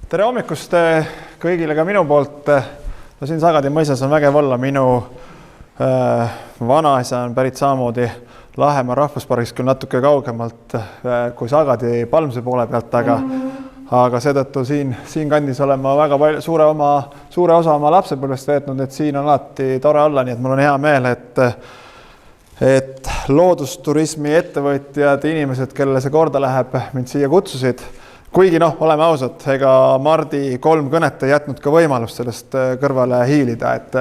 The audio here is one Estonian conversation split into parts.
Tere hommikust kõigile ka minu poolt. No siin Sagadi mõisas on vägev olla. Minu vanaisa on pärit samamoodi Lahemaa rahvuspargist, küll natuke kaugemalt kui Sagadi Palmse poole pealt, aga seetõttu siin kandis olen ma väga palju, suure osa oma lapsepõlvest veetnud, et siin on alati tore olla, nii et mul on hea meel, et loodusturismi ettevõtjad, inimesed, kellele see korda läheb, mind siia kutsusid. Kuigi oleme ausad, ega Mardi 3 kõnet ei jätnud ka võimalust sellest kõrvale hiilida, et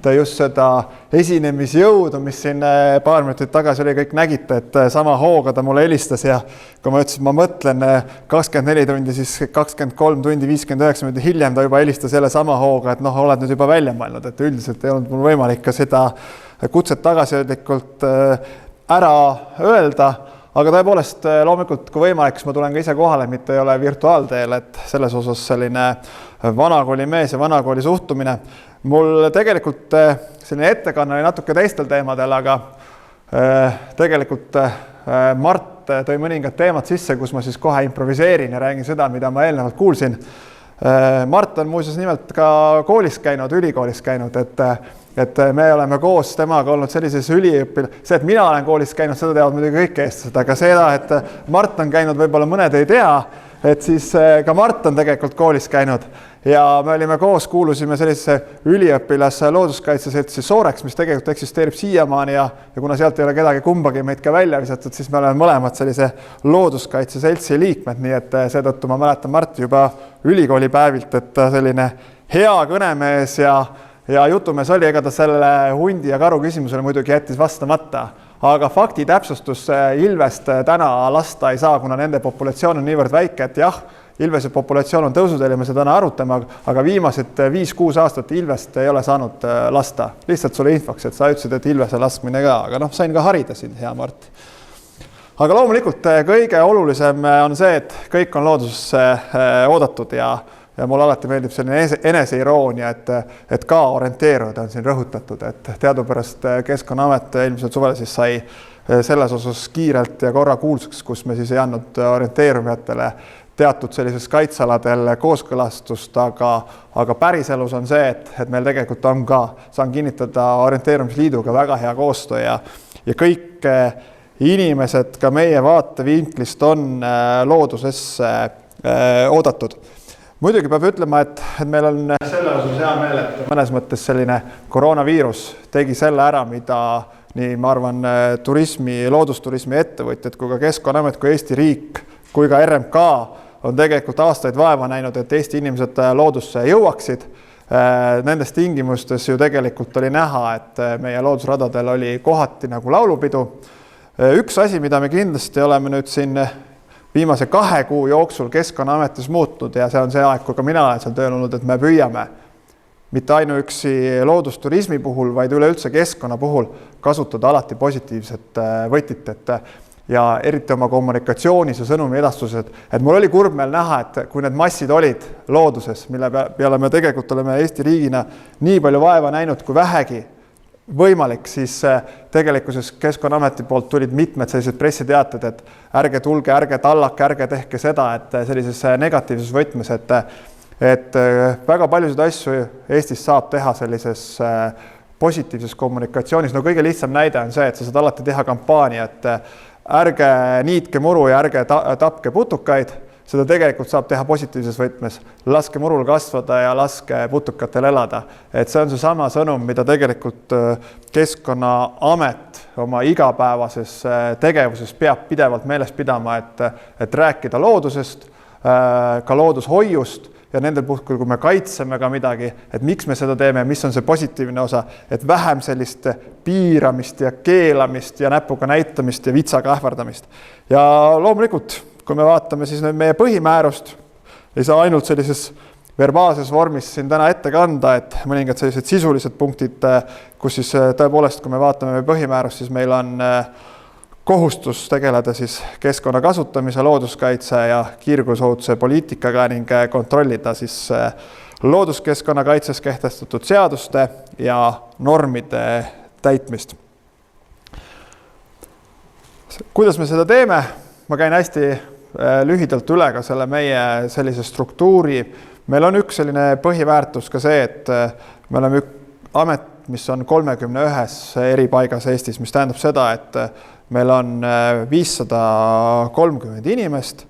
ta just seda esinemisjõudu, mis siin paar minutit tagasi oli, kõik nägite, et sama hooga ta mulle helistas ja kui ma ütlesin, ma mõtlen 24 tundi, siis 23 tundi 59 minutit hiljem ta juba helistas jälle sama hooga, et oled nüüd juba välja mõelnud, et üldiselt ei olnud mul võimalik ka seda kutset tagasihoidlikult ära öelda. Aga tõepoolest loomulikult, kui võimalik, siis ma tulen ka ise kohale, mitte ei ole virtuaalteel, et selles osas selline vanakooli mees ja vanakooli suhtumine. Mul tegelikult selline ettekanne oli natuke teistel teemadel, aga tegelikult Mart tõi mõningad teemad sisse, kus ma siis kohe improviseerin ja räägin seda, mida ma eelnevalt kuulsin. Mart on muuseas nimelt ka koolis käinud, ülikoolis käinud, et me oleme koos temaga olnud sellises see, et mina olen koolis käinud, seda teavad muidugi kõik eestlased, aga seda, et Mart on käinud, võib-olla mõned ei tea, et siis ka Mart on tegelikult koolis käinud ja me olime koos, kuulusime sellisesse üliõpilase looduskaitseseltsi Sooreks, mis tegelikult eksisteerib siiamaani ja kuna sealt ei ole kedagi kumbagi meid ka välja visatud, siis me oleme mõlemad sellise looduskaitseseltsi liikmed, nii et seetõttu ma mäletan Marti juba ülikoolipäevilt, et ta selline hea kõnemees ja jutumees oli, ega ta selle hundi ja karu küsimusele muidugi jättis vastamata. Aga fakti täpsustus ilvest täna lasta ei saa, kuna nende populatsioon on niivõrd väike, et jah, ilvese populatsioon on tõusuteel ja me seda täna arutame, aga viimased 5-6 aastat ilvest ei ole saanud lasta. Lihtsalt sulle infoks, et sa ütlesid, et ilvese laskmine ka, aga sain ka harida siin, hea Mart. Aga loomulikult kõige olulisem on see, et kõik on loodusse oodatud ja mul alati meeldib selline eneseiroonia, et ka orienteeruda on siin rõhutatud, et teadupärast Keskkonnaamet eelmisel suvel siis sai selles osas kiirelt ja korra kuulsaks, kus me siis ei andnud orienteerumijatele teatud sellises kaitsaladel kooskõlastust, aga päriselus on see, et meil tegelikult on ka, saan kinnitada orienteerumisliiduga väga hea koostöö ja kõik inimesed ka meie vaatevinklist on loodusesse oodatud. Muidugi peab ütlema, et meil on selle osas hea meel, et mõnes mõttes selline koroonaviirus tegi selle ära, mida nii, ma arvan, loodusturismi ettevõtjad kui ka Keskkonnaamet kui Eesti riik kui ka RMK on tegelikult aastaid vaeva näinud, et Eesti inimesed loodusse jõuaksid. Nendes tingimustes ju tegelikult oli näha, et meie loodusradadel oli kohati nagu laulupidu. Üks asi, mida me kindlasti oleme nüüd siin viimase 2 kuu jooksul Keskkonnaametis muutnud ja see on see aeg, kui ka mina olen seal tööl olnud, et me püüame mitte ainuüksi loodusturismi puhul, vaid üleüldse keskkonna puhul kasutada alati positiivset võtit, ja eriti oma kommunikatsioonis ja sõnumi edastused. Et mul oli kurb meel näha, et kui need massid olid looduses, mille peale me tegelikult oleme Eesti riigina nii palju vaeva näinud kui vähegi võimalik, siis tegelikkuses Keskkonnaameti poolt tulid mitmed sellised pressiteated, et ärge tulge, ärge tallake, ärge tehke seda, et sellises negatiivses võtmes, et väga paljusid asju Eestis saab teha sellises positiivses kommunikatsioonis. No kõige lihtsam näide on see, et sa saad alati teha kampaania, et ärge niitke muru ja ärge tapke putukaid. Seda tegelikult saab teha positiivses võtmes. Laske murul kasvada ja laske putukatel elada. Et see on see sama sõnum, mida tegelikult Keskkonnaamet oma igapäevases tegevuses peab pidevalt meeles pidama, et rääkida loodusest, ka loodushoiust ja nendel puhkul, kui me kaitseme ka midagi, et miks me seda teeme, mis on see positiivne osa, et vähem sellist piiramist ja keelamist ja näpuga näitamist ja vitsaga ähvardamist. Ja loomulikult, kui me vaatame siis meie põhimäärust, ei saa ainult sellises verbaalses vormis siin täna ette kanda, et mõningad sellised sisulised punktid, kus siis tõepoolest, kui me vaatame meie põhimäärust, siis meil on kohustus tegeleda siis keskkonna kasutamise, looduskaitse ja kiirgusohutuse poliitikaga ning kontrollida siis looduskeskkonna kaitses kehtestatud seaduste ja normide täitmist. Kuidas me seda teeme? Ma käin hästi lühidalt üle ka selle meie sellise struktuuri. Meil on üks selline põhiväärtus ka see, et me oleme amet, mis on 31 eri paigas Eestis, mis tähendab seda, et meil on 530 inimest,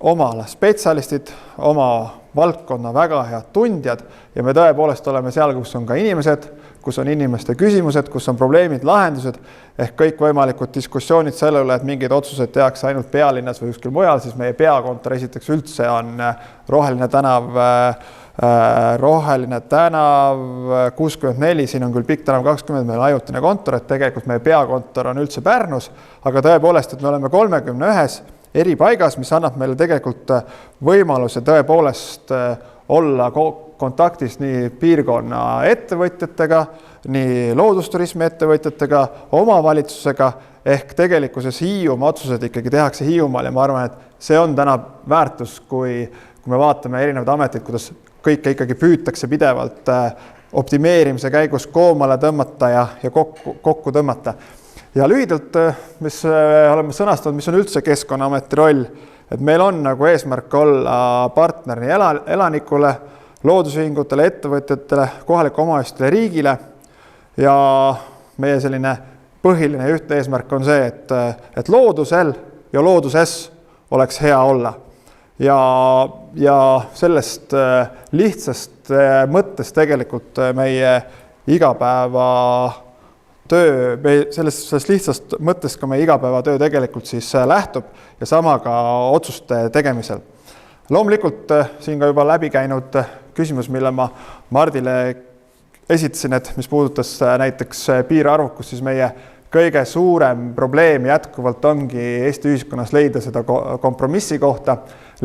oma spetsialistid, oma valdkonna väga head tundjad ja me tõepoolest oleme seal, kus on ka inimesed, kus on inimeste küsimused, kus on probleemid, lahendused ehk kõik võimalikud diskussioonid selle üle, et mingid otsused tehakse ainult pealinnas või kuskil mujal, siis meie peakontor esiteks üldse on Roheline tänav 64, siin on küll Pikk tänav 20, meil on ajutine kontor, et tegelikult meie peakontor on üldse Pärnus, aga tõepoolest, et me oleme 31 eri paigas, mis annab meile tegelikult võimaluse tõepoolest olla kontaktis nii piirkonna ettevõtjatega, nii loodusturismi ettevõtjatega, omavalitsusega, ehk tegelikkuses Hiiumaa otsused ikkagi tehakse Hiiumaal ja ma arvan, et see on täna väärtus, kui me vaatame erinevad ametid, kuidas kõike ikkagi püütakse pidevalt optimeerimise käigus koomale tõmmata ja kokku tõmmata. Ja lühidalt, mis oleme sõnastanud, mis on üldse Keskkonnaameti roll, et meil on nagu eesmärk olla partner nii elanikule, loodusühingutele, ettevõtjatele, kohalikele omavalitsustele, riigile ja meie selline põhiline ühtne eesmärk on see, et loodusel ja looduses oleks hea olla. Ja sellest lihtsast mõttest tegelikult meie igapäeva töö, sellest lihtsast mõttest ka meie igapäevatöö tegelikult siis lähtub ja sama ka otsuste tegemisel. Loomulikult siin ka juba läbi käinud küsimus, mille ma Mardile esitasin, et mis puudutas näiteks piirarvukust, siis meie kõige suurem probleem jätkuvalt ongi Eesti ühiskonnas leida seda kompromissi kohta,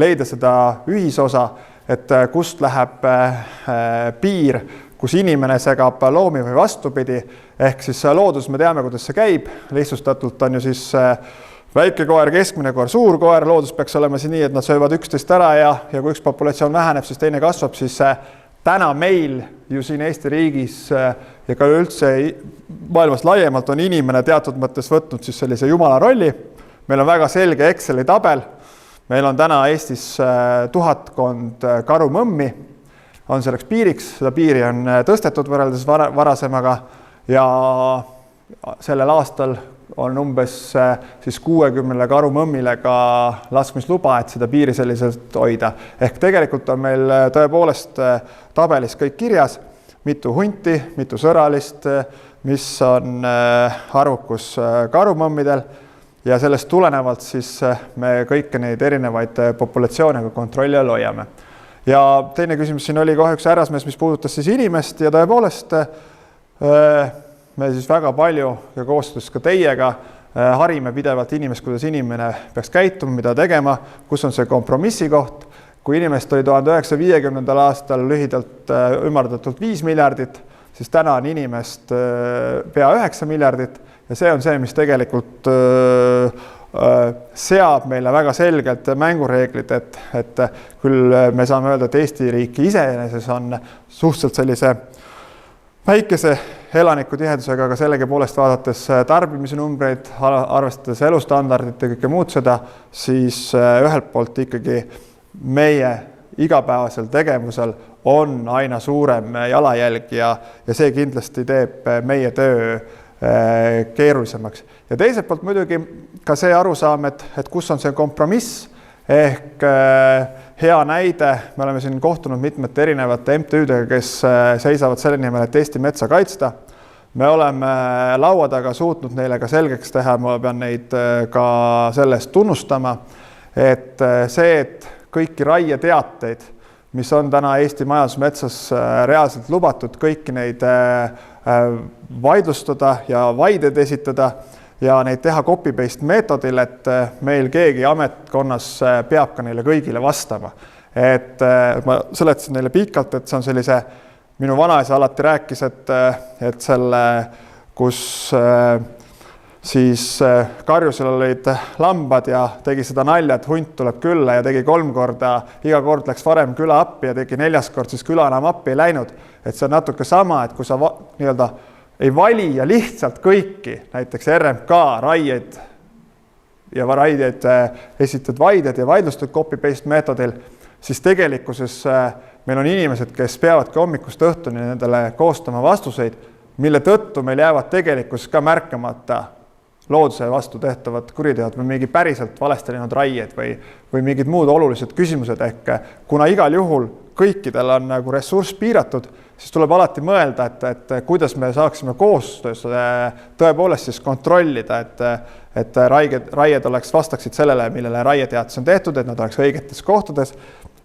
leida seda ühisosa, et kust läheb piir, kus inimene segab loomi või vastupidi, ehk siis loodus, me teame, kuidas see käib, lihtsustatult on ju siis väike koer, keskmine koer, suur koer, loodus peaks olema see nii, et nad söövad üksteist ära ja kui üks populatsioon väheneb, siis teine kasvab, siis täna meil ju siin Eesti riigis ja ka üldse maailmas laiemalt on inimene teatud mõttes võtnud siis sellise jumala rolli. Meil on väga selge Exceli tabel, meil on täna Eestis 1000 karumõmmi, on selleks piiriks, seda piiri on tõstetud võrreldes varasemaga ja sellel aastal on umbes siis 60 karumõmmile ka laskmisluba, et seda piiri selliselt hoida. Ehk tegelikult on meil tõepoolest tabelis kõik kirjas, mitu hunti, mitu sõralist, mis on arvukus karumõmmidel ja sellest tulenevalt siis me kõiki neid erinevaid populatsioone kontrolli all hoiame. Ja teine küsimus siin oli kohe üks härrasmees, mis puudutas siis inimest ja tõepoolest me siis väga palju ja koostöös ka teiega harime pidevalt inimest, kuidas inimene peaks käituma, mida tegema, kus on see kompromissi koht. Kui inimest oli 1950. aastal lühidalt ümardatult 5 miljardit, siis täna on inimest pea 9 miljardit ja see on see, mis tegelikult seab meile väga selgelt mängureeglid, et küll me saame öelda, et Eesti riik iseeneses on suhteliselt sellise väikese elanikutihedusega, aga sellegi poolest vaadates tarbimise numbreid, arvestades elustandardit ja kõike muud seda, siis ühelt poolt ikkagi meie igapäevasel tegevusel on aina suurem jalajälg ja see kindlasti teeb meie töö keerulisemaks. Ja teiselt poolt muidugi ka see arusaam, et kus on see kompromiss, ehk hea näide, me oleme siin kohtunud mitmete erinevate MTÜ-dega, kes seisavad selle nimel, et Eesti metsa kaitsta. Me oleme laua taga suutnud neile ka selgeks teha, ma pean neid ka sellest tunnustama, et see, et kõiki raieteateid, mis on täna Eesti majandusmetsas reaalselt lubatud, kõiki neid vaidlustada ja vaideid esitada ja neid teha copy-paste meetodil, et meil keegi ametkonnas peab ka neile kõigile vastama. Et ma seletasin neile pikalt, et see on sellise, minu vanaisa alati rääkis, et selle, kus siis karjusel olid lambad ja tegi seda nalja, et hunt tuleb külla ja tegi 3 korda, iga kord läks varem küla appi ja tegi 4. kord, siis küla enam appi ei läinud. Et see on natuke sama, et kui sa nii-öelda ei vali ja lihtsalt kõiki, näiteks RMK raieid ja raideid esitatud vaided ja vaidlustud copy-paste meetodil, siis tegelikkuses meil on inimesed, kes peavadki hommikust õhtuni nendele koostama vastuseid, mille tõttu meil jäävad tegelikkuses ka märkamata looduse vastu tehtavad kuriteod või mingi päriselt valesti läinud raied või mingid muud olulised küsimused. Ehk kuna igal juhul kõikidel on nagu ressurss piiratud, siis tuleb alati mõelda, et kuidas me saaksime koostöös tõepoolest siis kontrollida, et raied vastaksid sellele, millele raieteatis on tehtud, et nad oleks õigetes kohtades.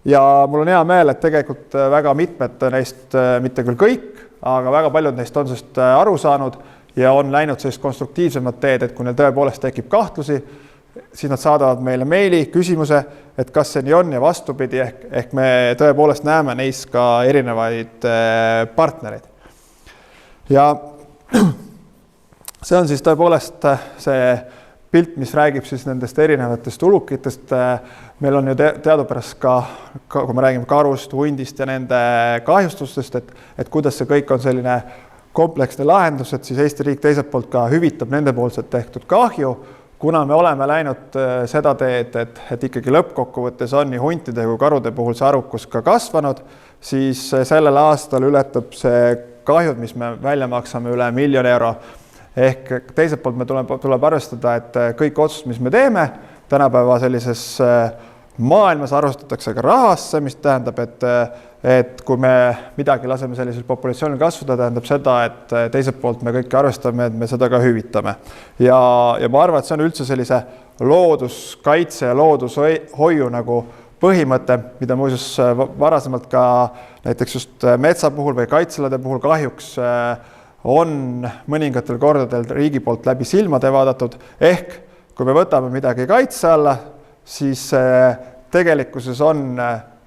Ja mul on hea meel, et tegelikult väga mitmed neist, mitte küll kõik, aga väga paljud neist on sellest aru saanud ja on läinud sellist konstruktiivsemat teed, et kui neil tõepoolest tekib kahtlusi, siis nad saadavad meile meili, küsimuse, et kas see nii on ja vastupidi, ehk me tõepoolest näeme neis ka erinevaid partnereid. Ja see on siis tõepoolest see pilt, mis räägib siis nendest erinevatest ulukitest. Meil on ju teadupärast ka, kui me räägime karust, hundist ja nende kahjustustest, et kuidas see kõik on selline kompleksne lahendus, et siis Eesti riik teiselt poolt ka hüvitab nende poolselt tehtud kahju, kuna me oleme läinud seda teed, et ikkagi lõppkokkuvõttes on nii huntide kui karude puhul see arukus ka kasvanud, siis sellel aastal ületab see kahjud, mis me välja maksame üle 1 000 000 euro. Ehk teiselt poolt me tuleb arvestada, et kõik otsused, mis me teeme, tänapäeva sellises maailmas arvestatakse ka rahasse, mis tähendab, et kui me midagi laseme sellisel populatsioonil kasvada, tähendab seda, et teiselt poolt me kõike arvestame, et me seda ka hüvitame. Ja ma arvan, et see on üldse sellise looduskaitse ja loodushoiu nagu põhimõte, mida muuseas varasemalt ka näiteks just metsa puhul või kaitselade puhul kahjuks on mõningatel kordadel riigi poolt läbi silmade vaadatud. Ehk kui me võtame midagi kaitse alla, siis tegelikkuses on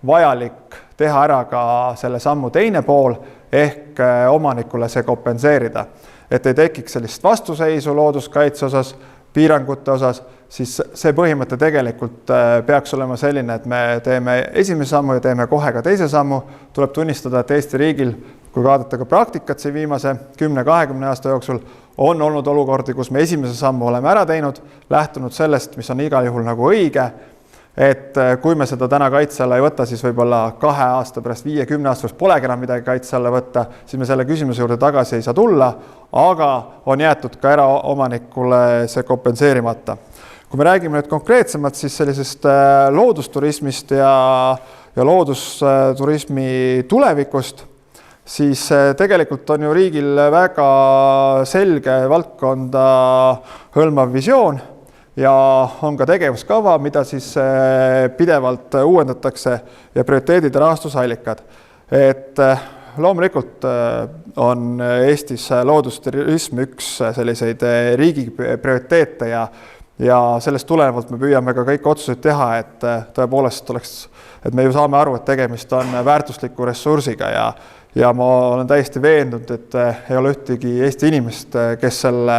vajalik teha ära ka selle sammu teine pool ehk omanikule see kompenseerida. Et ei tekiks sellist vastuseisu looduskaitse osas, piirangute osas, siis see põhimõte tegelikult peaks olema selline, et me teeme esimese sammu ja teeme kohe ka teise sammu. Tuleb tunnistada, et Eesti riigil, kui vaadata ka praktikat siin viimase 10-20 aasta jooksul, on olnud olukordi, kus me esimese sammu oleme ära teinud, lähtunud sellest, mis on igal juhul nagu õige, et kui me seda täna kaitse alla ei võta, siis võib-olla 2 aasta pärast, 5-10 aasta pärast polegi enam midagi kaitse alla võtta, siis me selle küsimuse juurde tagasi ei saa tulla, aga on jäetud ka eraomanikule see kompenseerimata. Kui me räägime nüüd konkreetsemalt siis sellisest loodusturismist ja loodusturismi tulevikust, siis tegelikult on ju riigil väga selge valdkonda hõlmav visioon ja on ka tegevuskava, mida siis pidevalt uuendatakse ja prioriteedid ja rahastusallikad. Et loomulikult on Eestis loodusturism üks selliseid riigi prioriteete ja sellest tulenevalt me püüame ka kõik otsuseid teha, et tõepoolest et me ju saame aru, et tegemist on väärtusliku ressursiga ja ma olen täiesti veendunud, et ei ole ühtegi Eesti inimest, kes selle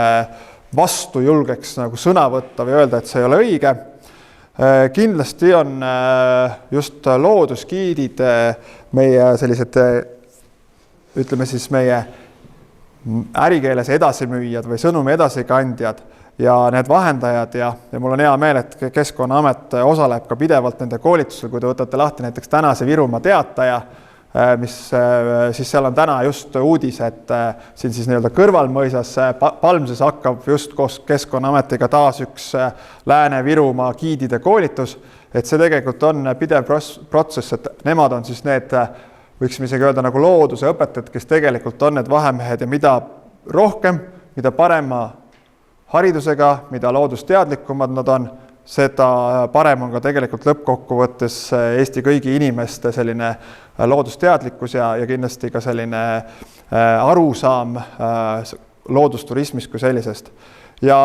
vastu julgeks nagu sõna võtta või öelda, et see ei ole õige. Kindlasti on just looduskiidid meie sellised, ütleme siis meie ärikeeles edasimüüjad või sõnumi edasikandjad ja need vahendajad ja mul on hea meel, et Keskkonnaamet osaleb ka pidevalt nende koolitusel, kui te võtate lahti näiteks tänase Virumaa teataja, mis siis seal on täna just uudis, et siin siis nii-öelda kõrvalmõisas Palmses hakkab just koos Keskkonnaametiga taas üks Lääne-Virumaa giidide koolitus, et see tegelikult on pidev protsess, et nemad on siis need, võiksime isegi öelda nagu looduse õpetajad, kes tegelikult on need vahemehed ja mida rohkem, mida parema haridusega, mida loodusteadlikumad nad on, seda parem on ka tegelikult lõppkokkuvõttes Eesti kõigi inimeste selline loodusteadlikkus ja kindlasti ka selline arusaam loodusturismist kui sellisest. Ja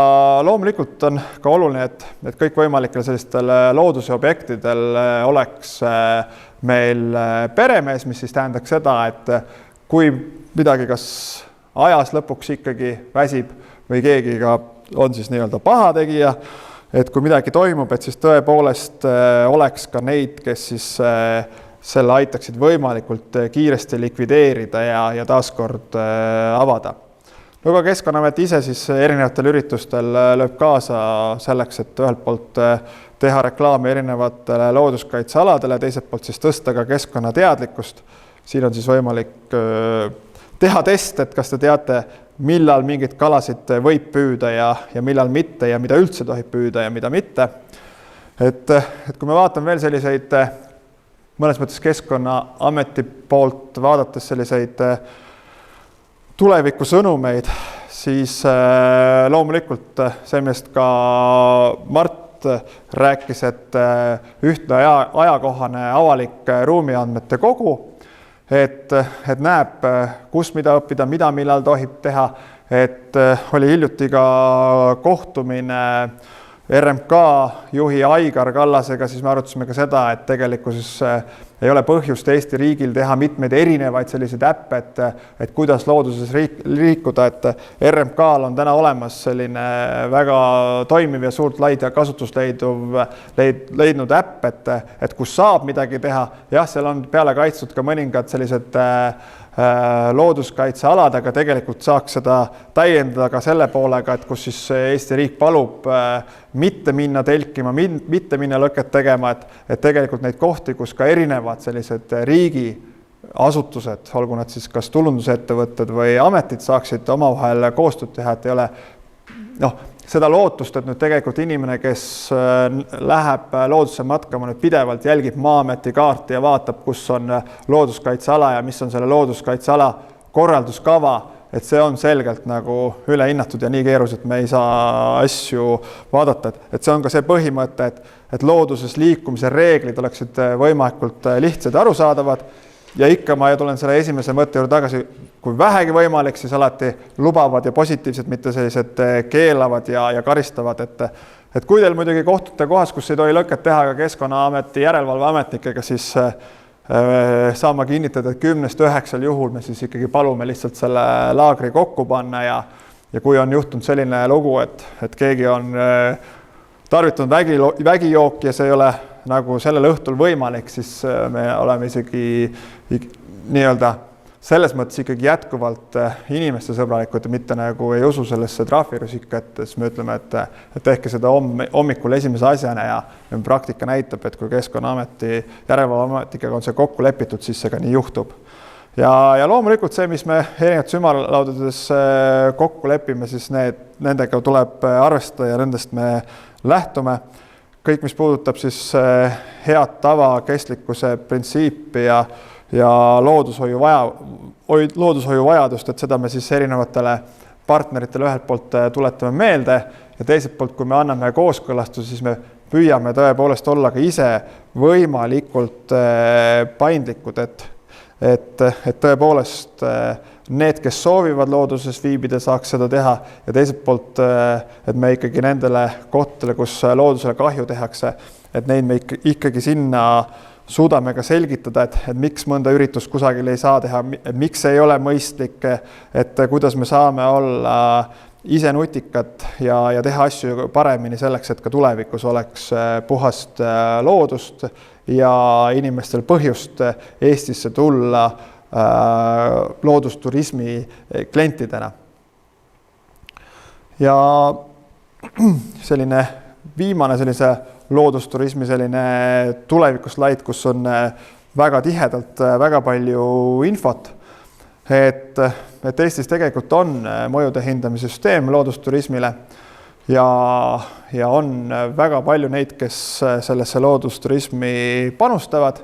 loomulikult on ka oluline, et kõikvõimalikel sellistel looduse objektidel oleks meil peremees, mis siis tähendaks seda, et kui midagi kas ajas lõpuks ikkagi väsib või keegi ka on siis nii-öelda pahategija, et kui midagi toimub, et siis tõepoolest oleks ka neid, kes siis selle aitaksid võimalikult kiiresti likvideerida ja taaskord avada. No ka Keskkonnaamet ise siis erinevatel üritustel lööb kaasa selleks, et ühelt poolt teha reklaami erinevatele looduskaitsealadele, teiselt poolt siis tõsta ka keskkonnateadlikkust. Siin on siis võimalik teha test, et kas te teate, millal mingid kalasid võib püüda ja millal mitte ja mida üldse tohib püüda ja mida mitte. Et kui me vaatame veel selliseid mõnes mõttes Keskkonnaameti poolt vaadates selliseid tuleviku sõnumeid, siis loomulikult see, millest ka Mart rääkis, et ühtne ajakohane avalik ruumiandmete kogu, et näeb, kus mida õppida, mida millal tohib teha, et oli hiljuti ka kohtumine RMK juhi Aigar Kallasega, siis me arutasime ka seda, et tegelikkuses ei ole põhjust Eesti riigil teha mitmeid erinevaid selliseid äppe, et kuidas looduses liikuda, et RMK-l on täna olemas selline väga toimiv ja suurt laid ja kasutust leidnud äpp, et kus saab midagi teha. Jah, seal on peale kaitstud ka mõningad sellised looduskaitsealad, aga tegelikult saaks seda täiendada ka selle poolega, et kus siis Eesti riik palub mitte minna telkima, mitte minna lõket tegema, et tegelikult neid kohti, kus ka erinevad sellised riigi asutused, olgu nad siis kas tulundusettevõtted või ametid saaksid omavahel koostööd teha, et ei ole seda lootust, et nüüd tegelikult inimene, kes läheb looduse matkama, nüüd pidevalt jälgib Maa-ameti kaarti ja vaatab, kus on looduskaitseala ja mis on selle looduskaitseala korralduskava, et see on selgelt nagu ülehinnatud ja nii keeruliselt me ei saa asju vaadata, et see on ka see põhimõte, et looduses liikumise reeglid oleksid võimalikult lihtsad ja arusaadavad ja ikka ma tulen selle esimese mõtte juurde tagasi, kui vähegi võimalik, siis alati lubavad ja positiivsed, mitte sellised keelavad ja karistavad, et kui teil muidugi kohtute kohas, kus ei tohi lõket teha ka Keskkonnaameti järelevalveametnikega, siis saan ma kinnitada, et 10-9 juhul me siis ikkagi palume lihtsalt selle laagri kokku panna ja kui on juhtunud selline lugu, et keegi on tarvitanud vägijooki ja see ei ole nagu sellel õhtul võimalik, siis me oleme isegi nii-öelda selles mõttes ikkagi jätkuvalt inimeste sõbralikud ja mitte nagu ei usu sellesse trahvirusika, et siis me ütleme, et tehke seda hommikul esimese asjana ja praktika näitab, et kui Keskkonnaameti järelevalveametnikega on see kokku lepitud, siis see ka nii juhtub. Ja loomulikult see, mis me erinevates ümarlaudades kokku lepime, siis nendega tuleb arvestada ja nendest me lähtume. Kõik, mis puudutab siis head tava, kestlikkuse printsiipi ja loodushoiu vajadust, et seda me siis erinevatele partneritele ühelt poolt tuletame meelde ja teiselt poolt, kui me anname kooskõlastuse, siis me püüame tõepoolest olla ka ise võimalikult paindlikud, et tõepoolest need, kes soovivad looduses viibida, saaks seda teha ja teiselt poolt, et me ikkagi nendele kohtadele, kus loodusele kahju tehakse, et neid me ikkagi sinna suudame ka selgitada, et miks mõnda üritust kusagil ei saa teha, miks ei ole mõistlik, et kuidas me saame olla ise nutikad ja teha asju paremini selleks, et ka tulevikus oleks puhast loodust ja inimestel põhjust Eestisse tulla loodusturismi klientidena. Ja selline viimane sellise loodusturismi selline tulevikuslaid, kus on väga tihedalt väga palju infot, et Eestis tegelikult on mõjude hindamise süsteem loodusturismile ja on väga palju neid, kes sellesse loodusturismi panustavad.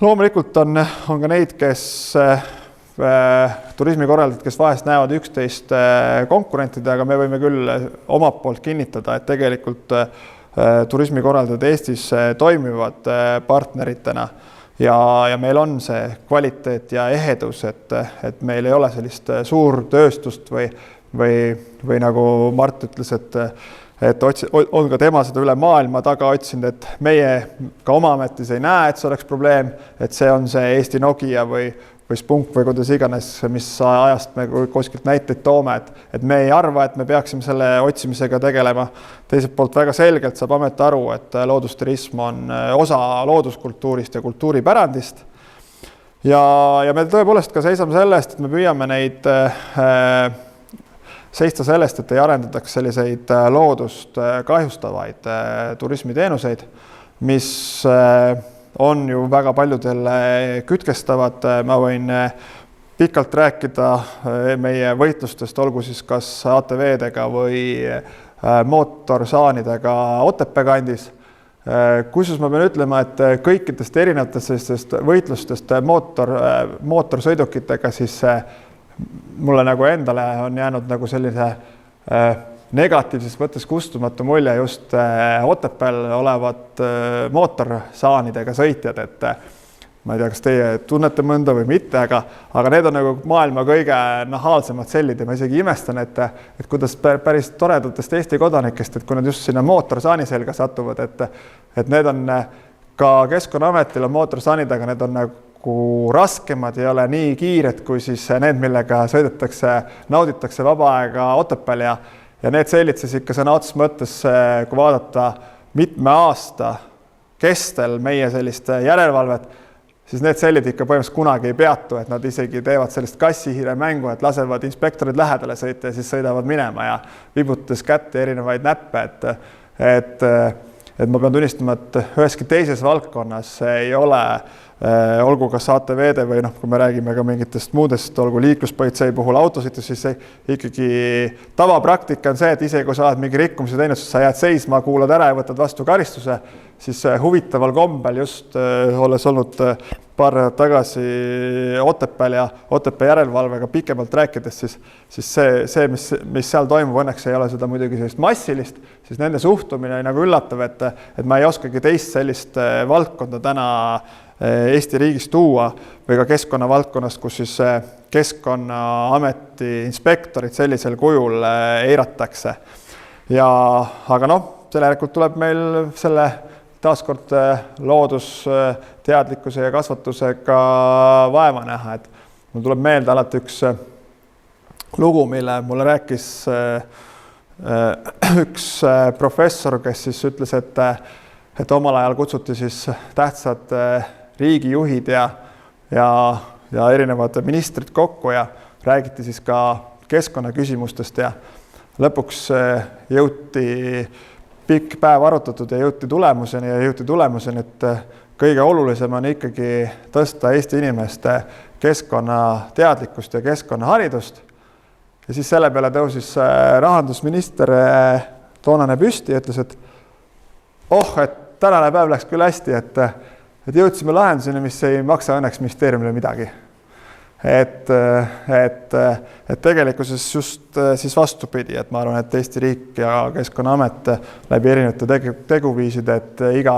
Loomulikult on ka neid, kes turismikorraldajad, kes vahest näevad üksteist konkurentide, aga me võime küll omalt poolt kinnitada, et tegelikult turismikorraldajad Eestis toimivad partneritena ja meil on see kvaliteet ja ehedus, et meil ei ole sellist suurtööstust või nagu Mart ütles, et on ka tema seda üle maailma taga otsinud, et meie ka oma ametis ei näe, et see oleks probleem, et see on see Eesti Nokia või Spunk või kuidas iganes, mis ajast me kuskilt näiteid toome, et me ei arva, et me peaksime selle otsimisega tegelema. Teiselt poolt väga selgelt saab amet aru, et loodusturism on osa looduskultuurist ja kultuuripärandist ja me tõepoolest ka seisame selle eest, et me püüame neid seista sellest, et ei arendataks selliseid loodust kahjustavaid turismiteenuseid, mis on ju väga paljudele kütkestavad. Ma võin pikalt rääkida meie võitlustest, olgu siis kas ATV-dega või mootorsaanidega Otepää kandis. Kusjuures ma pean ütlema, et kõikidest erinevatest võitlustest mootorsõidukitega siis mulle nagu endale on jäänud nagu sellise negatiivses mõttes kustumatu mulje just Otepääl olevad mootorsaanidega sõitjad, et ma ei tea, kas teie tunnete mõnda või mitte, aga need on nagu maailma kõige nahaalsemad sellid ja ma isegi imestan, et kuidas päris toredatest Eesti kodanikest, et kui nad just sinna mootorsaani selga satuvad, et need on ka Keskkonnaametil on mootorsaanid, aga need on nagu raskemad, ei ole nii kiired kui siis need, millega sõidetakse, nauditakse vaba aega Otepääl ja need sellid siis ikka sõna otseses mõttes, kui vaadata mitme aasta kestel meie sellist järelevalvet, siis need sellid ikka põhimõtteliselt kunagi ei peatu, et nad isegi teevad sellist kassihiire mängu, et lasevad inspektorid lähedale sõita ja siis sõidavad minema ja vibutades kätte erinevaid näppe, et ma pean tunnistama, et üheski teises valdkonnas ei ole, olgu kas ATV-de või kui me räägime ka mingitest muudest, olgu liikluspolitsei puhul autosõitus, siis ikkagi tavapraktika on see, et isegi kui sa oled mingi rikkumise teinud, siis sa jääd seisma, kuulad ära ja võtad vastu karistuse, siis huvitaval kombel just olles olnud paar nädalat tagasi Otepääl ja Otepää järelevalvega pikemalt rääkides, siis see, mis seal toimub, õnneks ei ole seda muidugi sellist massilist, siis nende suhtumine oli nagu üllatav, et ma ei oskagi teist sellist valdkonda täna Eesti riigis tuua või ka keskkonna valdkonnast, kus siis Keskkonnaameti inspektorid sellisel kujul eiratakse. Aga selle järelikult tuleb meil selle taaskord loodusteadlikkuse ja kasvatusega vaeva näha, et mul tuleb meelde alati üks lugu, mille mulle rääkis üks professor, kes siis ütles, et omal ajal kutsuti siis tähtsad riigijuhid ja erinevad ministrid kokku ja räägiti siis ka keskkonnaküsimustest ja lõpuks jõuti pikk päev arutatud ja jõuti tulemuseni, et kõige olulisem on ikkagi tõsta Eesti inimeste keskkonnateadlikkust ja keskkonnaharidust. Ja siis selle peale tõusis rahandusminister toonane püsti ja ütles, et et tänane päev läks küll hästi, et jõudsime lahenduseni, mis ei maksa õnneks ministeeriumile midagi. Et tegelikkuses just siis vastupidi, et ma arvan, et Eesti riik ja Keskkonnaamet läbi erinevate teguviiside, et iga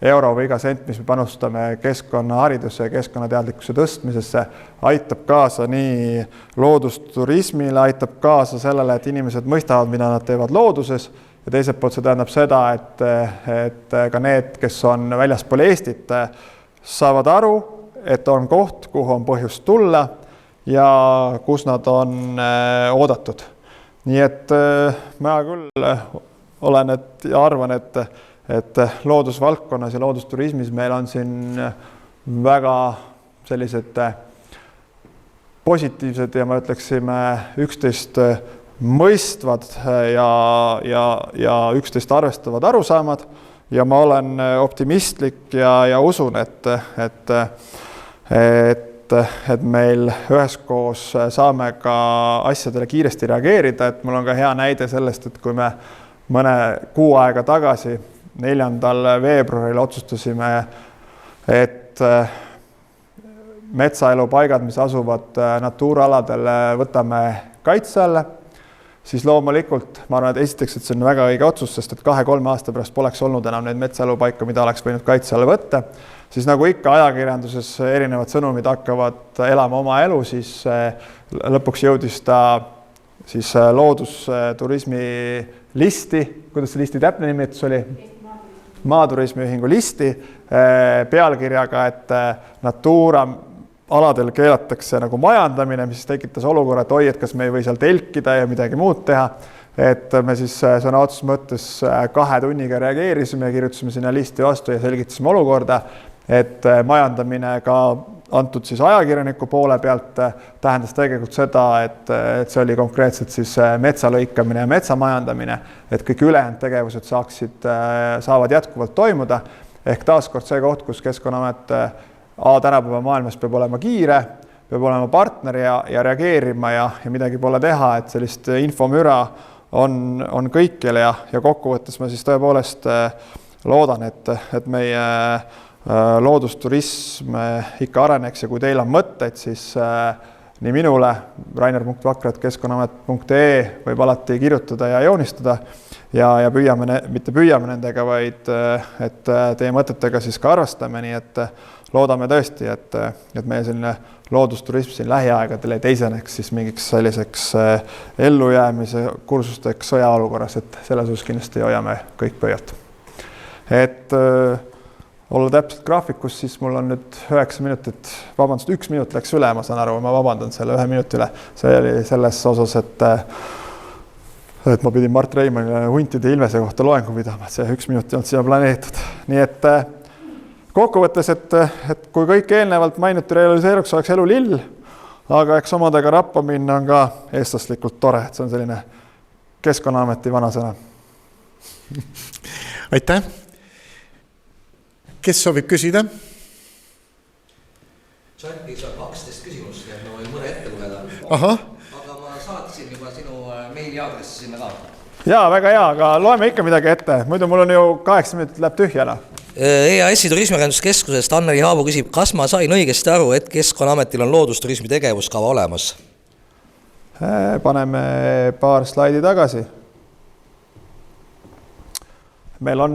euro või iga sent, mis me panustame keskkonnaharidusse ja keskkonnateadlikkuse tõstmisesse, aitab kaasa nii loodusturismile, aitab kaasa sellele, et inimesed mõistavad, mida nad teevad looduses ja teiselt poolt see tähendab seda, et ka need, kes on väljaspool Eestit, saavad aru, et on koht, kuhu on põhjust tulla ja kus nad on oodatud. Nii et ma küll olen ja arvan, et loodusvaldkonnas ja loodusturismis meil on siin väga sellised positiivsed ja ma ütleksime üksteist mõistvad ja üksteist arvestavad arusaamad ja ma olen optimistlik ja usun, et meil üheskoos saame ka asjadele kiiresti reageerida, et mul on ka hea näide sellest, et kui me mõne kuu aega tagasi 4. veebruaril otsustasime, et metsaelupaigad, mis asuvad Natura-aladel, võtame kaitse alla, siis loomulikult ma arvan, et esiteks, et see on väga õige otsus, sest et 2-3 aasta pärast poleks olnud enam neid metsaelupaika, mida oleks võinud kaitse alla võtta. Siis nagu ikka ajakirjanduses erinevad sõnumid hakkavad elama oma elu, siis lõpuks jõudis ta siis loodusturismi listi, kuidas see listi täpne nimetus oli? Maaturismiühingu listi pealkirjaga, et Natura aladel keelatakse nagu majandamine, mis tekitas olukorra, et oi, et kas me ei või seal telkida ja midagi muud teha. Et me siis sõna otseses mõttes 2 tunniga reageerisime ja kirjutasime sinna listi vastu ja selgitasime olukorda, et majandamine ka antud siis ajakirjaniku poole pealt, tähendas tegelikult seda, et see oli konkreetselt siis metsa lõikamine ja metsa majandamine, et kõik ülejäänud tegevused saavad jätkuvalt toimuda. Ehk taaskord see koht, kus Keskkonnaamet tänapäeva maailmas peab olema kiire, peab olema partner ja reageerima ja midagi pole teha, et sellist infomüra on kõikjal ja kokkuvõttes ma siis tõepoolest loodan, et meie loodusturism ikka areneks ja kui teil on mõtteid, siis nii minule rainer.vakra@keskkonnaamet.ee võib alati kirjutada ja joonistada ja mitte püüame nendega, vaid et teie mõtetega siis ka arvestame, nii et loodame tõesti, et meie selline loodusturism siin lähiaegadel ei teiseneks siis mingiks selliseks ellujäämise kursusteks sõjaolukorras, et selles osas kindlasti hoiame kõik pöialt. Et olla täpselt graafikus, siis mul on nüüd 9 minutit, vabandust, 1 minut läks üle, ma saan aru, ma vabandan selle 1 minutile. See oli selles osas, et ma pidin Mart Reimanile huntide ilvese kohta loengu pidama, see 1 minut ei olnud siia planeeritud. Nii et kokkuvõttes, et kui kõik eelnevalt mainitud realiseeruks, oleks elu lill, aga eks omadega rappa minna on ka eestlaslikult tore, et see on selline Keskkonnaameti vanasõna. Aitäh! Kes soovib küsida? Chatis on 12 küsimust, et ma võin mõne ette lugeda. Aha. Aga ma saatsin juba sinu meiliaadressi sinna ka. Jaa, väga hea, aga loeme ikka midagi ette. Muidu mul on ju 8 minutit läheb tühjana. EAS-i turismiarenduskeskusest Anneli Haabu küsib, kas ma sain õigesti aru, et Keskkonnaametil on loodusturismi tegevuskava olemas? Paneme paar slaidi tagasi. Meil on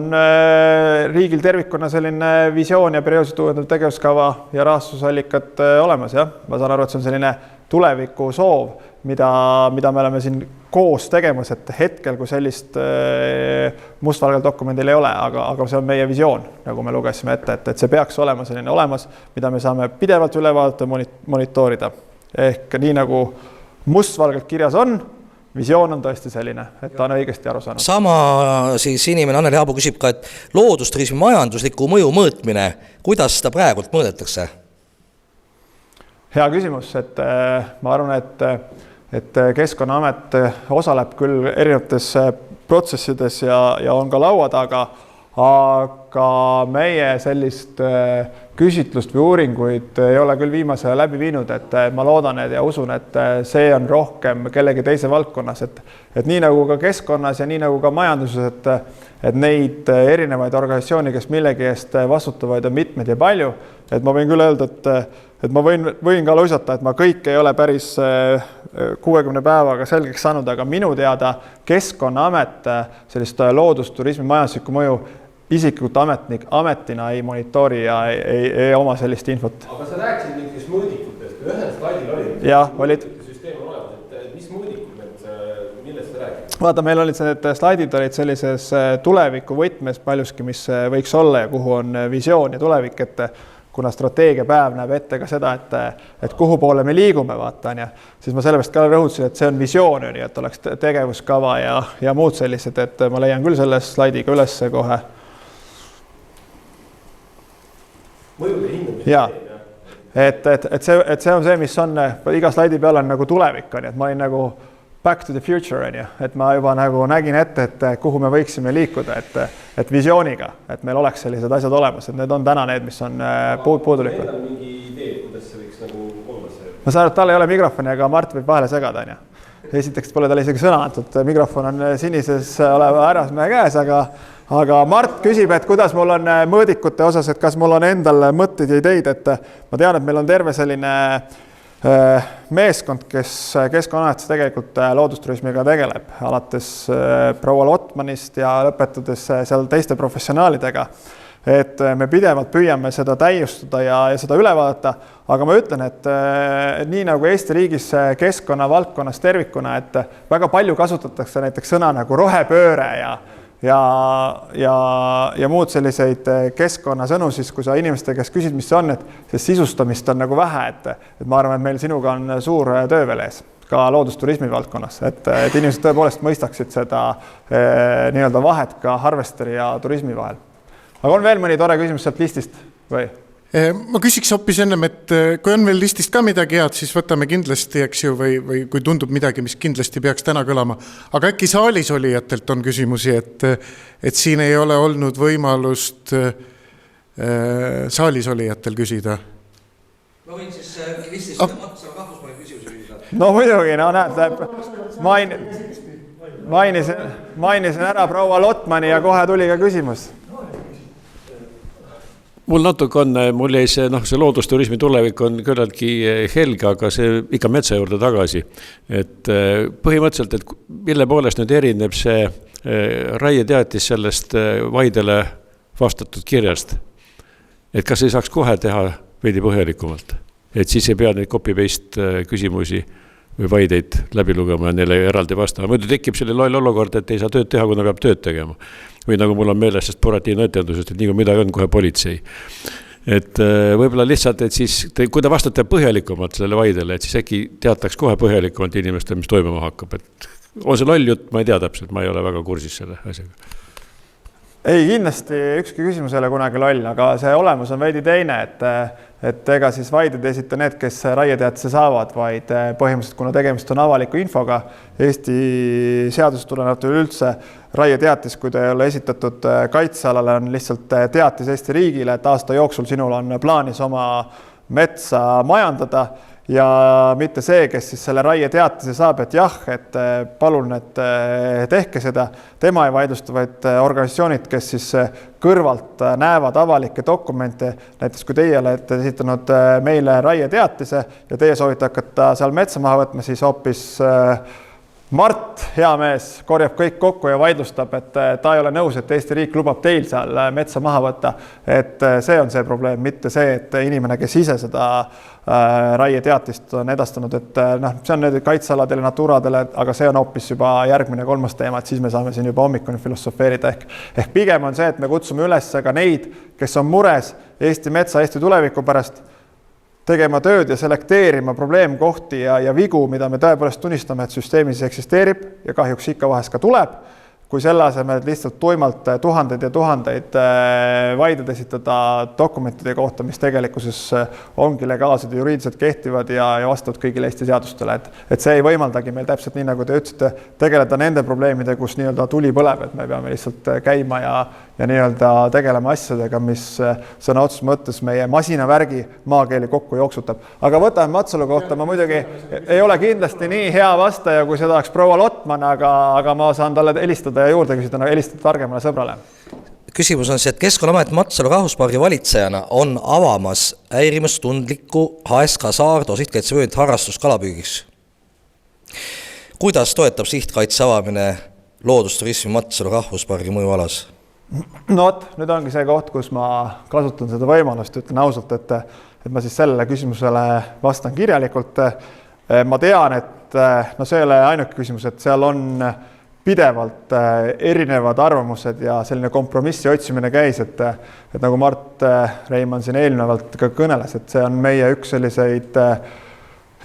riigil tervikuna selline visioon ja perioodiliselt uuendav tegevuskava ja rahastusallikad olemas. Ja? Ma saan aru, et see on selline tuleviku soov, mida me oleme siin koos tegemas, et hetkel, kui sellist mustvalgel dokumendil ei ole, aga see on meie visioon, nagu me lugesime ette, et see peaks olema selline olemas, mida me saame pidevalt üle vaadata, monitoorida. Ehk nii nagu mustvalgelt kirjas on, visioon on tõesti selline, et ta on õigesti aru saanud. Sama siis inimene Anneli Haabu küsib ka, et loodusturismi majandusliku mõju mõõtmine, kuidas seda praegult mõõdetakse? Hea küsimus, et ma arvan, et Keskkonnaamet osaleb küll erinevates protsessides ja on ka laua taga, aga meie sellist küsitlust või uuringuid ei ole küll viimase läbi viinud, et ma loodan ja usun, et see on rohkem kellegi teise valdkonnas, et nii nagu ka keskkonnas ja nii nagu ka majanduses, et neid erinevaid organisatsioone, kes millegi eest vastutavaid on mitmed ja palju, et ma võin küll öelda, et ma võin ka luisata, et ma kõik ei ole päris 60 päevaga selgeks saanud, aga minu teada Keskkonnaamet sellist loodusturismi majanduslikku mõju isiklikult ametina ei monitoori ja ei oma sellist infot. Aga sa rääkisid mingitest mõõdikutest, ühel slaidil oli. Jah, olid. Süsteem on olemas, et mis mõõdikud need, millest sa räägid? Vaata, meil olid need slaidid olid sellises tuleviku võtmes paljuski, mis võiks olla ja kuhu on visioon ja tulevik, et kuna strateegiapäev näeb ette ka seda, et kuhu poole me liigume, vaatan, ja siis ma sellepärast ka rõhutasin, et see on visioon, et oleks tegevuskava ja muud sellised, et ma leian küll selle slaidiga üles kohe. Mõjude hindamine. Jaa, et see on see, mis on, iga slaidi peal on nagu tulevik, et ma olin nagu back to the future, et ma juba nagu nägin ette, et kuhu me võiksime liikuda, et visiooniga, et meil oleks sellised asjad olemas, et need on täna need, mis on puudulikud. Meil on mingi idee, kuidas see võiks nagu olla see? Ma saan, et tal ei ole mikrofoni, aga Mart võib vahele segada. Esiteks pole talle isegi sõna antud, mikrofon on sinises oleva härrasmehe käes, aga Mart küsib, et kuidas mul on mõõdikute osas, et kas mul on endal mõtteid ja ideid, et ma tean, et meil on terve selline meeskond, kes Keskkonnaametis tegelikult loodusturismiga tegeleb, alates proua Lotmanist ja lõpetades seal teiste professionaalidega. Et me pidevalt püüame seda täiustada ja seda üle vaadata, aga ma ütlen, et nii nagu Eesti riigis keskkonna valdkonnas tervikuna, et väga palju kasutatakse näiteks sõna nagu rohepööre ja muud selliseid keskkonnasõnu, siis kui sa inimeste käest küsid, mis see on, et see sisustamist on nagu vähe, et ma arvan, et meil sinuga on suur töö veel ees, ka loodusturismi valdkonnas, et inimesed tõepoolest mõistaksid seda nii-öelda vahet ka harvesteri ja turismi vahel. Aga on veel mõni tore küsimus sealt listist või? Ma küsiks hoopis ennem, et kui on veel listist ka midagi head, siis võtame kindlasti, eks ju, või kui tundub midagi, mis kindlasti peaks täna kõlama. Aga äkki saalis olijatelt on küsimusi, et siin ei ole olnud võimalust saalis olijatel küsida? Ma võin siis listist Matsalo Rahvuspargi küsimusi küsida. No muidugi, no näed, mainisin ära proua Lotmani ja kohe tuli ka küsimus. Mul natuke on, mul jäi see loodusturismi tulevik on küllaltki helge, aga see ikka metsa juurde tagasi. Et põhimõtteliselt, et mille poolest nüüd erineb see raieteatis sellest vaidele vastatud kirjast. Et kas ei saaks kohe teha veidi põhjalikumalt. Et siis ei pea neid copy-paste küsimusi või vaideid läbi lugema ja neile eraldi vastama. Muidu tekib selle loll olukord, et ei saa tööd teha, kuna peab tööd tegema. Või nagu mul on meeles sest Boratiina etendusest, et nii kui midagi on kohe politsei. Et võib-olla lihtsalt, et siis, kui te vastate põhjalikumalt sellele vaidele, et siis äkki teataks kohe põhjalikumalt inimestele, mis toimuma hakkab. Et on see loll jutt, ma ei tea täpselt, ma ei ole väga kursis selle asjaga. Ei, kindlasti ükski küsimus ei ole kunagi loll, aga see olemus on veidi teine, et ega siis vaided esita need, kes raieteatise saavad, vaid põhimõtteliselt, kuna tegemist on avaliku infoga, Eesti seadusest tulenevalt üldse raieteatis, kui ta ei ole esitatud kaitsealale, on lihtsalt teatis Eesti riigile, et aasta jooksul sinul on plaanis oma metsa majandada ja mitte see, kes siis selle raieteatise saab, et jah, et palun, et tehke seda. Tema ei vaidlusta, vaid organisatsioonid, kes siis kõrvalt näevad avalikke dokumente. Näiteks kui teie olete esitanud meile raieteatise ja teie soovite hakata seal metsa maha võtma, siis hoopis Mart, hea mees, korjab kõik kokku ja vaidlustab, et ta ei ole nõus, et Eesti riik lubab teil seal metsa maha võtta. Et see on see probleem, mitte see, et inimene, kes ise seda raieteatist on edastanud, et see on need kaitsealadele, natuuradele, aga see on hoopis juba järgmine kolmas teema, et siis me saame siin juba hommikuni filosofeerida. Ehk pigem on see, et me kutsume üles ka neid, kes on mures Eesti metsa, Eesti tuleviku pärast, tegema tööd ja selekteerima probleemkohti ja vigu, mida me tõepoolest tunnistame, et süsteemis eksisteerib ja kahjuks ikka vahest ka tuleb, kui selle asemel lihtsalt tuimalt tuhandeid ja tuhandeid vaided esitada dokumentide kohta, mis tegelikkuses ongi legaalsed ja juriidiliselt kehtivad ja vastavad kõigile Eesti seadustele. Et see ei võimaldagi meil täpselt nii, nagu te ütlesite, tegeleda nende probleemide, kus nii-öelda tuli põleb, et me peame lihtsalt käima ja nii-öelda tegelema asjadega, mis sõna otseses mõttes meie masinavärgi maakeeli kokku jooksutab. Aga võtame Matsalu kohta, ma muidugi ei ole kindlasti nii hea vastaja, kui seda oleks proua Lotman, aga ma saan talle helistada ja juurde küsida, helistada targemale sõbrale. Küsimus on see, et Keskkonnaamet Matsalu Rahvuspargi valitsejana on avamas häirimustundliku HSK Saardo sihtkaitsevöönd harrastuskalapüügiks. Kuidas toetab sihtkaitse avamine loodusturismi Matsalu Rahvuspargi mõjualas? No nüüd ongi see koht, kus ma kasutan seda võimalust, ütlen ausalt, et ma siis sellele küsimusele vastan kirjalikult. Ma tean, et see ei ole ainuke küsimus, et seal on pidevalt erinevad arvamused ja selline kompromissi otsimine käis, et nagu Mart Reimann siin eelnevalt ka kõneles, et see on meie üks selliseid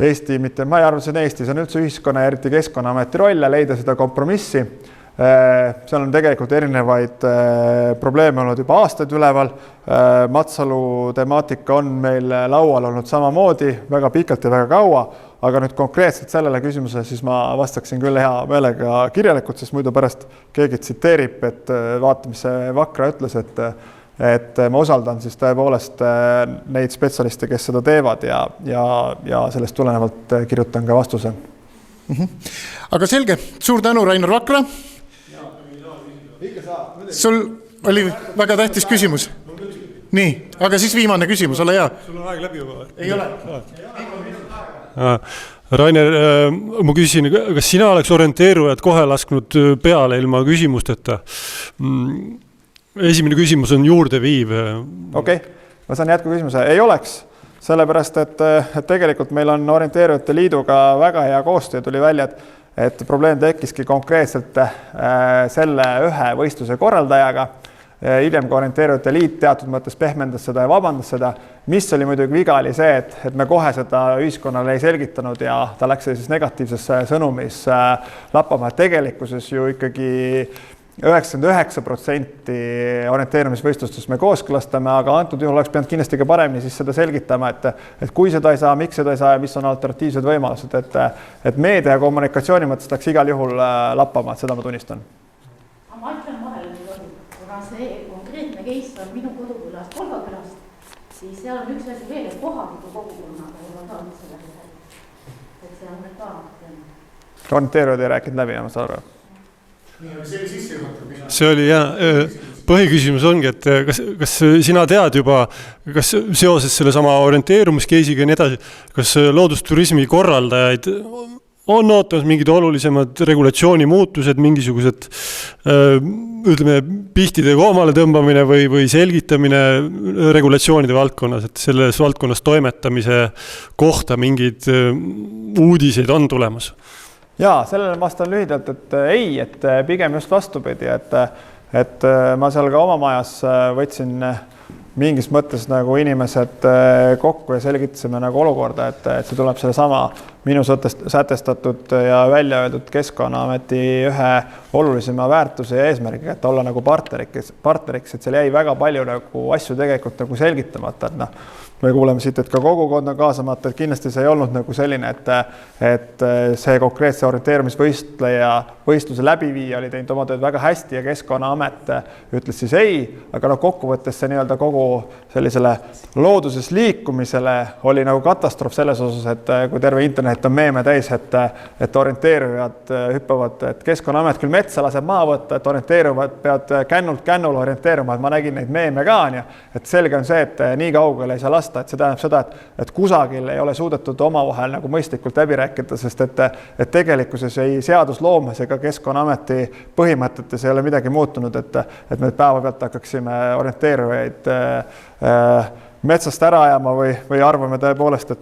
Eesti, mitte ma ei arva, see on Eesti, see on üldse ühiskonna ja eriti Keskkonnaameti roll leida seda kompromissi. Seal on tegelikult erinevaid probleeme olnud juba aastaid üleval. Matsalu temaatika on meil laual olnud samamoodi väga pikalt ja väga kaua, aga nüüd konkreetselt sellele küsimusele siis ma vastaksin küll hea meelega kirjalikult, sest muidu pärast keegi tsiteerib, et vaata, mis see Vakra ütles, et ma usaldan siis tõepoolest neid spetsialiste, kes seda teevad ja sellest tulenevalt kirjutan ka vastuse. Aga selge, suur tänu, Rainer Vakra. Sul oli väga tähtis küsimus. Nii, aga siis viimane küsimus, ole hea. Sul on aeg läbi juba? Ei ole. Rainer, ma küsin, kas sina oleks orienteerujad kohe lasknud peale ilma küsimusteta? Esimene küsimus on juurde viiv. Okei, ma saan jätku küsimuse. Ei oleks, sellepärast, et tegelikult meil on orienteerujate liiduga väga hea koostöö, tuli välja, et probleem tekkiski konkreetselt selle ühe võistluse korraldajaga. Hiljem ka orienteerujate liit teatud mõttes pehmendas seda ja vabandas seda. Mis oli muidugi viga oli see, et me kohe seda ühiskonnale ei selgitanud ja ta läks siis negatiivses sõnumis lappama. Tegelikkuses ju ikkagi 99% orienteerumisvõistlustest me kooskõlastame, aga antud juhul oleks pidanud kindlasti ka paremini siis seda selgitama, et kui seda ei saa, miks seda ei saa ja mis on alternatiivsed võimalused, et meedia ja kommunikatsiooni mõttes läks igal juhul lappama, et seda ma tunnistan. Ma ütlen vahele, kuna see konkreetne case on minu kodukülast, Kolgakülast, siis seal on üks asi veel, et kohaliku kogukonnaga ei ole saanud sellega rääkida. Et see on ka Orienteerujad ei rääkinud läbi, ma saan aru. See oli põhiküsimus ongi, et kas sina tead juba, kas seoses selle sama orienteerumiskeisiga ja nii edasi, kas loodusturismi korraldajaid on ootamas mingid olulisemad regulatsiooni muutused, mingisugused ütleme pihtide koomale tõmbamine või selgitamine regulatsioonide valdkonnas, et selles valdkonnas toimetamise kohta mingid uudiseid on tulemas? Jaa, sellele vastan lühidalt, et ei, et pigem just vastupidi, et ma seal ka oma majas võtsin mingis mõttes nagu inimesed kokku ja selgitasime nagu olukorda, et see tuleb selle sama minu sätestatud ja välja öeldud Keskkonnaameti ühe olulisema väärtuse ja eesmärgiga, et olla nagu partneriks, et seal jäi väga palju nagu asju tegelikult nagu selgitamata, et me kuuleme siit, et ka kogukond on kaasamata, et kindlasti see ei olnud nagu selline, et see konkreetse orienteerumisvõistleja võistluse läbiviija oli teinud oma tööd väga hästi ja Keskkonnaamet ütles siis ei, aga kokkuvõttes see nii-öelda kogu sellisele looduses liikumisele oli nagu katastroof selles osas, et kui terve internet on meeme täis, et orienteerujad hüppavad, et Keskkonnaamet küll metsa laseb maha võtta, et orienteeruvad peavad kännult kännule orienteeruma, et ma nägin neid meeme ka, et selge on see, et nii kaugele ei saa lasta, et see tähendab seda, et kusagil ei ole suudetud omavahel nagu mõistlikult läbi rääkida, sest et tegelikkuses ei seadusloomes ega Keskkonnaameti põhimõtetes ei ole midagi muutunud, et me päevapealt hakkaksime orienteerujaid metsast ära ajama või arvame tõepoolest,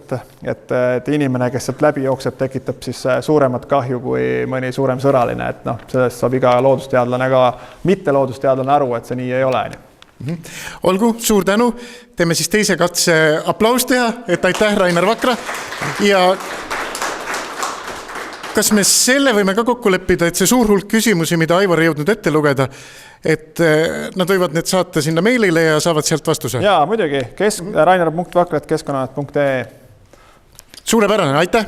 et inimene, kes sealt läbi jookseb, tekitab siis suuremat kahju kui mõni suurem sõraline, et sellest saab iga loodusteadlane ka mitte loodusteadlane aru, et see nii ei ole. Olgu, suur tänu. Teeme siis teise katse aplaus teha, et aitäh, Rainer Vakra. Ja kas me selle võime ka kokku leppida, et see suur hulk küsimusi, mida Aivar ei jõudnud ette lugeda, et nad võivad need saata sinna meilile ja saavad sealt vastuse? Jaa, muidugi. Rainer.vakra@keskkonnaamet.ee. Suurepärane, aitäh!